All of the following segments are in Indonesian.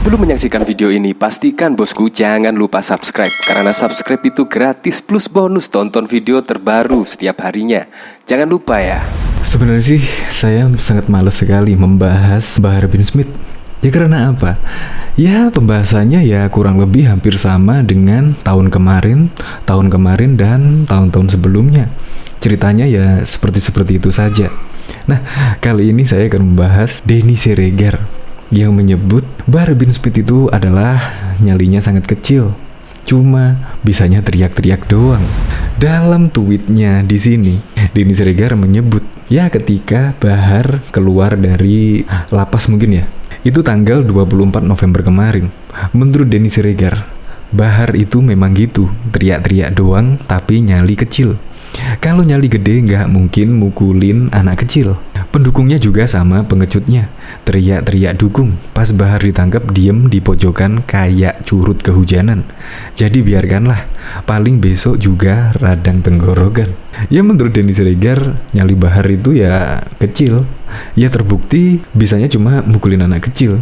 Sebelum menyaksikan video ini, pastikan bosku jangan lupa subscribe. Karena subscribe itu gratis plus bonus tonton video terbaru setiap harinya. Jangan lupa ya. Sebenarnya sih saya sangat malas sekali membahas Bahar bin Smith. Ya karena apa? Ya pembahasannya ya kurang lebih hampir sama dengan tahun kemarin dan tahun-tahun sebelumnya. Ceritanya ya seperti itu saja. Nah, kali ini saya akan membahas Denny Siregar yang menyebut Bahar bin Smith itu adalah nyalinya sangat kecil, cuma bisanya teriak-teriak doang. Dalam tweetnya di sini, Denny Siregar menyebut, ya ketika Bahar keluar dari lapas mungkin ya, itu tanggal 24 November kemarin. Menurut Denny Siregar, Bahar itu memang gitu, teriak-teriak doang tapi nyali kecil. Kalau nyali gede nggak mungkin mukulin anak kecil. Pendukungnya juga sama pengecutnya, teriak-teriak dukung. Pas Bahar ditangkap diem di pojokan kayak curut kehujanan. Jadi biarkanlah, paling besok juga radang tenggorokan. Ya menurut Denny Siregar, nyali Bahar itu ya kecil. Ya terbukti bisanya cuma mukulin anak kecil.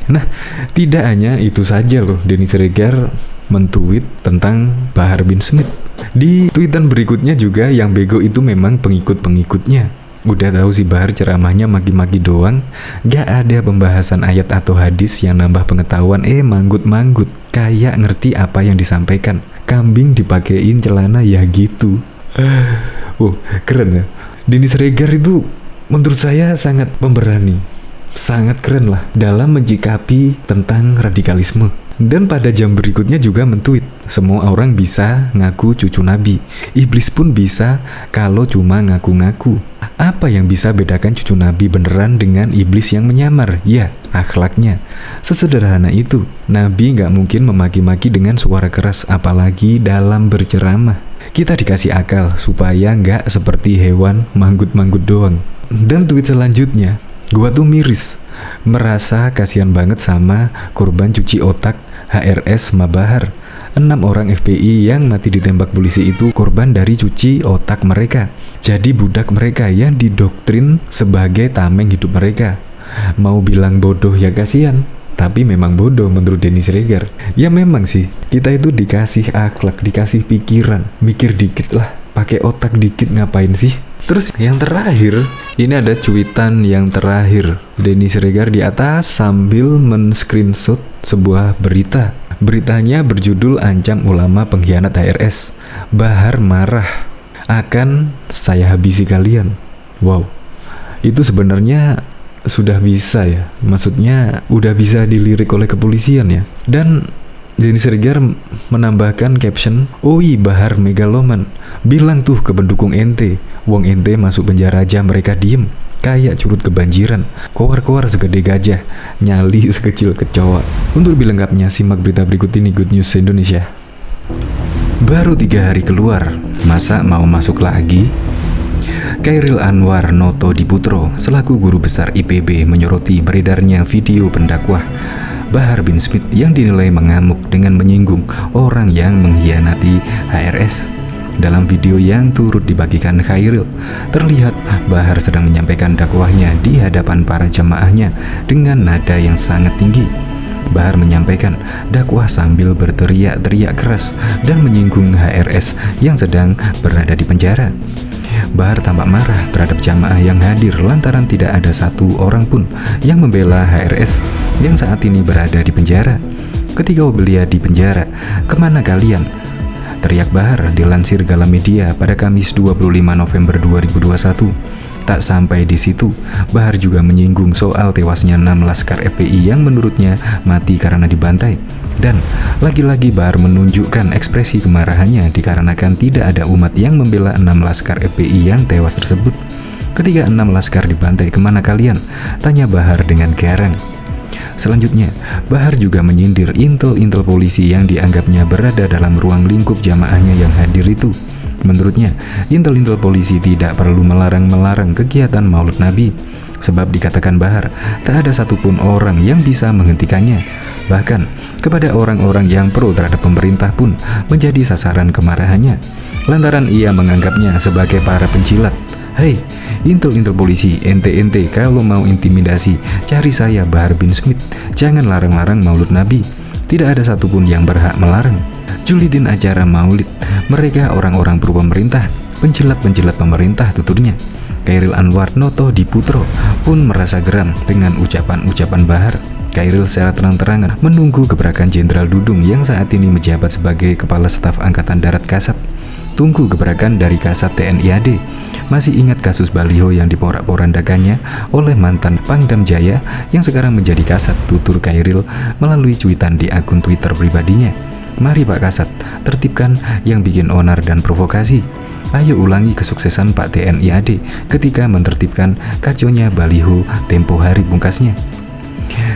Nah, tidak hanya itu saja loh, Denny Siregar mentweet tentang Bahar bin Smith. Di tweetan berikutnya juga yang bego itu memang pengikut-pengikutnya. Udah tahu si Bahar ceramahnya maki-maki doang, gak ada pembahasan ayat atau hadis yang nambah pengetahuan, manggut-manggut, kayak ngerti apa yang disampaikan. Kambing dipakein celana ya gitu. Keren ya. Denny Siregar itu menurut saya sangat pemberani, sangat keren lah dalam menyikapi tentang radikalisme. Dan pada jam berikutnya juga mentweet, semua orang bisa ngaku cucu Nabi, iblis pun bisa kalau cuma ngaku-ngaku. Apa yang bisa bedakan cucu Nabi beneran dengan iblis yang menyamar? Ya, akhlaknya. Sesederhana itu. Nabi gak mungkin memaki-maki dengan suara keras, apalagi dalam berceramah. Kita dikasih akal supaya gak seperti hewan manggut-manggut doang. Dan tweet selanjutnya, gua tuh miris, merasa kasihan banget sama korban cuci otak HRS Mabahar. 6 orang FPI yang mati ditembak polisi itu korban dari cuci otak mereka. Jadi budak mereka yang didoktrin sebagai tameng hidup mereka. Mau bilang bodoh ya kasihan, tapi memang bodoh menurut Denny Siregar. Ya memang sih, kita itu dikasih akhlak, dikasih pikiran, mikir dikit lah, pakai otak dikit ngapain sih? Terus yang terakhir, ini ada cuitan yang terakhir Denny Siregar di atas sambil men-screenshot sebuah berita. Beritanya berjudul Ancam Ulama Pengkhianat HRS. Bahar marah, akan saya habisi kalian. Wow, itu sebenarnya sudah bisa ya, maksudnya udah bisa dilirik oleh kepolisian ya. Dan Denny Siregar menambahkan caption, "Oi Bahar megaloman, bilang tuh ke pendukung ente, wong ente masuk penjara aja mereka diem, kayak curut kebanjiran, koar-koar segede gajah, nyali sekecil kecoa." Untuk lebih lengkapnya simak berita berikut ini, Good News Indonesia. Baru 3 hari keluar, masa mau masuk lagi? Khairil Anwar Noto Diputro selaku guru besar IPB menyoroti beredarnya video pendakwah Bahar bin Smith yang dinilai mengamuk dengan menyinggung orang yang mengkhianati HRS. Dalam video yang turut dibagikan Khairil, terlihat Bahar sedang menyampaikan dakwahnya di hadapan para jamaahnya dengan nada yang sangat tinggi. Bahar menyampaikan dakwah sambil berteriak-teriak keras dan menyinggung HRS yang sedang berada di penjara. Bahar tampak marah terhadap jamaah yang hadir lantaran tidak ada satu orang pun yang membela HRS yang saat ini berada di penjara. Ketika belia di penjara, kemana kalian? Teriak Bahar dilansir Galamedia pada Kamis 25 November 2021. Tak sampai di situ, Bahar juga menyinggung soal tewasnya 6 laskar FPI yang menurutnya mati karena dibantai. Dan lagi-lagi Bahar menunjukkan ekspresi kemarahannya dikarenakan tidak ada umat yang membela 6 laskar FPI yang tewas tersebut. Ketika 6 laskar dibantai, kemana kalian? Tanya Bahar dengan garang. Selanjutnya, Bahar juga menyindir intel-intel polisi yang dianggapnya berada dalam ruang lingkup jamaahnya yang hadir itu. Menurutnya, intel-intel polisi tidak perlu melarang kegiatan Maulid Nabi, sebab dikatakan Bahar, tak ada satupun orang yang bisa menghentikannya. Bahkan, kepada orang-orang yang pro terhadap pemerintah pun menjadi sasaran kemarahannya, lantaran ia menganggapnya sebagai para penjilat. Hei, intel polisi, ente kalau mau intimidasi, cari saya Bahar bin Smith. Jangan larang-larang Maulid Nabi. Tidak ada satupun yang berhak melarang. Julidin acara Maulid. Mereka orang-orang pro pemerintah, penjilat-penjilat pemerintah, tuturnya. Chairil Anwar Noto Diputro pun merasa geram dengan ucapan-ucapan Bahar. Chairil secara terang-terangan menunggu gebrakan Jenderal Dudung yang saat ini menjabat sebagai Kepala Staf Angkatan Darat Kasat. Tunggu gebrakan dari Kasat TNI AD. Masih ingat kasus baliho yang diporak-porandakannya oleh mantan Pangdam Jaya yang sekarang menjadi Kasat, tutur Chairil melalui cuitan di akun Twitter pribadinya. Mari Pak Kasat, tertibkan yang bikin onar dan provokasi. Ayo ulangi kesuksesan Pak TNI AD ketika menertibkan kacaunya baliho tempo hari, pungkasnya.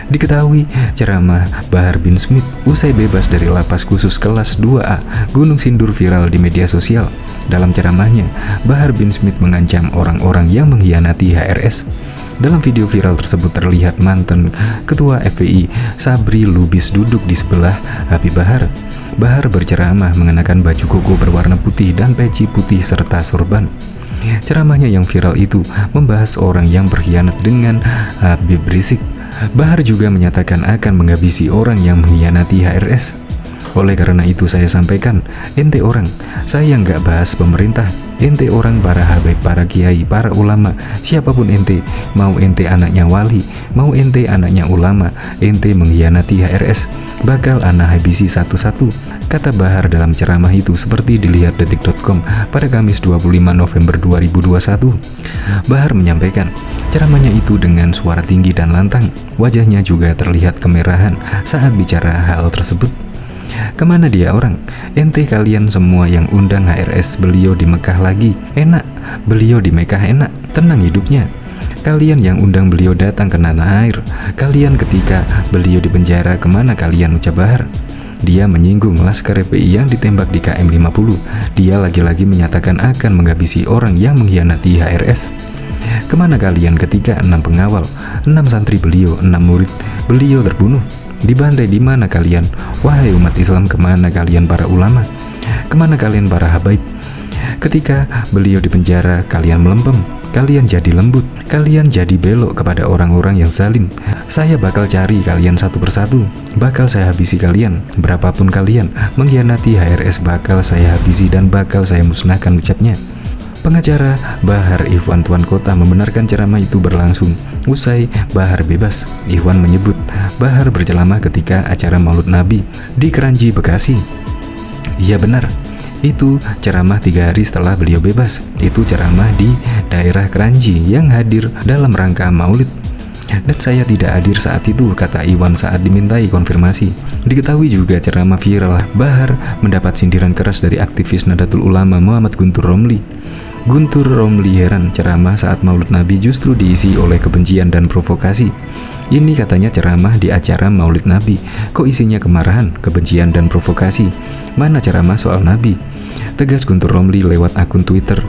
Diketahui ceramah Bahar bin Smith usai bebas dari lapas khusus kelas 2A Gunung Sindur viral di media sosial. Dalam ceramahnya, Bahar bin Smith mengancam orang-orang yang mengkhianati HRS. Dalam video viral tersebut terlihat mantan Ketua FPI Sabri Lubis duduk di sebelah Habib Bahar. Bahar berceramah mengenakan baju koko berwarna putih dan peci putih serta sorban. Ceramahnya yang viral itu membahas orang yang berkhianat dengan Habib Rizik. Bahar juga menyatakan akan menghabisi orang yang mengkhianati HRS. Oleh karena itu saya sampaikan, ente orang, saya nggak bahas pemerintah. Ente orang, para habaib, para kiai, para ulama, siapapun ente, mau ente anaknya wali, mau ente anaknya ulama, ente mengkhianati HRS, bakal ana habisi satu-satu, kata Bahar dalam ceramah itu seperti dilihat detik.com pada Kamis 25 November 2021. Bahar menyampaikan ceramahnya itu dengan suara tinggi dan lantang. Wajahnya juga terlihat kemerahan saat bicara hal tersebut. Kemana dia orang? Ente kalian semua yang undang HRS, beliau di Mekah lagi enak, beliau di Mekah enak, tenang hidupnya. Kalian yang undang beliau datang ke tanah air, kalian ketika beliau di penjara kemana kalian, ucap Bahar. Dia menyinggung Laskar FPI yang ditembak di KM 50. Dia lagi-lagi menyatakan akan menghabisi orang yang mengkhianati HRS. Kemana kalian ketika 6 pengawal, 6 santri beliau, 6 murid beliau terbunuh? Dibantai di mana kalian? Wahai umat Islam, kemana kalian para ulama? Kemana kalian para habaib? Ketika beliau di penjara, kalian melempem, kalian jadi lembut, kalian jadi belok kepada orang-orang yang zalim. Saya bakal cari kalian satu persatu, bakal saya habisi kalian. Berapapun kalian mengkhianati HRS, bakal saya habisi dan bakal saya musnahkan, ucapnya. Pengacara Bahar Ikhwan Tuan Kota membenarkan ceramah itu berlangsung. Usai Bahar bebas, Ikhwan menyebut Bahar berceramah ketika acara Maulid Nabi di Keranji, Bekasi. Iya benar, itu ceramah 3 hari setelah beliau bebas. Itu ceramah di daerah Keranji yang hadir dalam rangka Maulid. Dan saya tidak hadir saat itu, kata Iwan saat dimintai konfirmasi. Diketahui juga ceramah viral Bahar mendapat sindiran keras dari aktivis Nahdlatul Ulama Muhammad Guntur Romli. Guntur Romli heran ceramah saat Maulid Nabi justru diisi oleh kebencian dan provokasi. Ini katanya ceramah di acara Maulid Nabi, kok isinya kemarahan, kebencian dan provokasi? Mana ceramah soal Nabi? Tegas Guntur Romli lewat akun Twitter.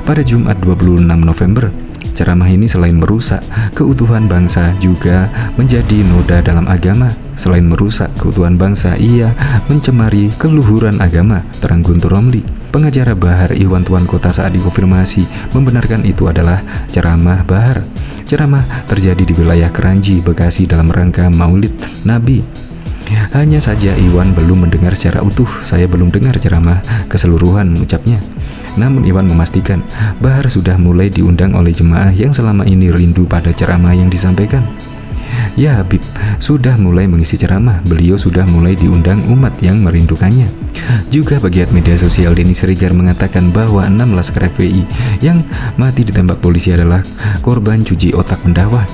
Pada Jumat 26 November, ceramah ini selain merusak keutuhan bangsa juga menjadi noda dalam agama. Selain merusak keutuhan bangsa, ia mencemari keluhuran agama, terang Guntur Romli. Pengacara Bahar Ikhwan Tuan Kota saat dikonfirmasi membenarkan itu adalah ceramah Bahar. Ceramah terjadi di wilayah Keranji, Bekasi dalam rangka Maulid Nabi. Hanya saja Iwan belum mendengar secara utuh. Saya belum dengar ceramah keseluruhan, ucapnya. Namun Iwan memastikan Bahar sudah mulai diundang oleh jemaah yang selama ini rindu pada ceramah yang disampaikan. Ya Habib sudah mulai mengisi ceramah, beliau sudah mulai diundang umat yang merindukannya. Juga pegiat media sosial Denny Siregar mengatakan bahwa 6 Laskar FPI yang mati ditembak polisi adalah korban cuci otak pendakwah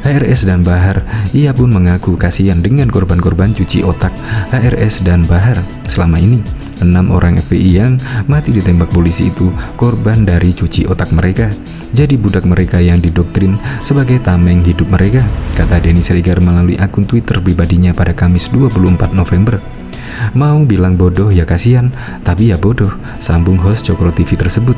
HRS dan Bahar. Ia pun mengaku kasihan dengan korban-korban cuci otak HRS dan Bahar. Selama ini 6 orang FPI yang mati ditembak polisi itu korban dari cuci otak mereka, jadi budak mereka yang didoktrin sebagai tameng hidup mereka, kata Denny Siregar melalui akun Twitter pribadinya pada Kamis 24 November. Mau bilang bodoh ya kasihan, tapi ya bodoh, sambung host Cokro TV tersebut.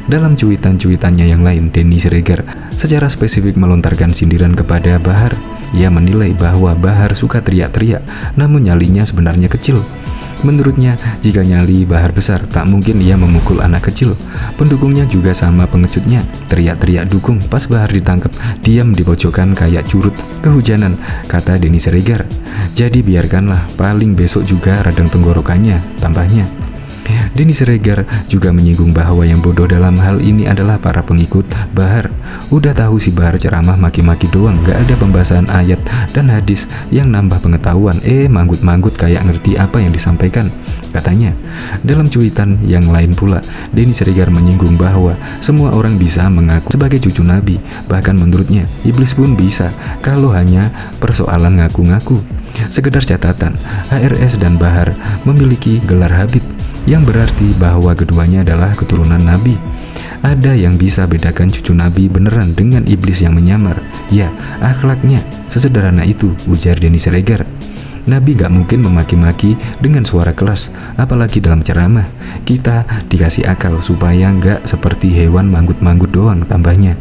Dalam cuitan-cuitannya yang lain, Denny Siregar secara spesifik melontarkan sindiran kepada Bahar. Ia menilai bahwa Bahar suka teriak-teriak, namun nyalinya sebenarnya kecil. Menurutnya, jika nyali Bahar besar, tak mungkin ia memukul anak kecil. Pendukungnya juga sama pengecutnya, teriak-teriak dukung pas Bahar ditangkap, diam di pojokan kayak curut kehujanan, kata Denny Siregar. Jadi biarkanlah, paling besok juga radang tenggorokannya, tambahnya. Denny Siregar juga menyinggung bahwa yang bodoh dalam hal ini adalah para pengikut Bahar. Udah tahu si Bahar ceramah maki-maki doang, gak ada pembahasan ayat dan hadis yang nambah pengetahuan. Manggut-manggut kayak ngerti apa yang disampaikan, katanya. Dalam cuitan yang lain pula, Denny Siregar menyinggung bahwa semua orang bisa mengaku sebagai cucu Nabi. Bahkan menurutnya, iblis pun bisa kalau hanya persoalan ngaku-ngaku. Sekedar catatan, HRS dan Bahar memiliki gelar Habib, yang berarti bahwa keduanya adalah keturunan Nabi. Ada yang bisa bedakan cucu Nabi beneran dengan iblis yang menyamar? Ya, akhlaknya. Sesederhana itu, ujar Denny Siregar. Nabi gak mungkin memaki-maki dengan suara keras, apalagi dalam ceramah. Kita dikasih akal supaya gak seperti hewan manggut-manggut doang, tambahnya.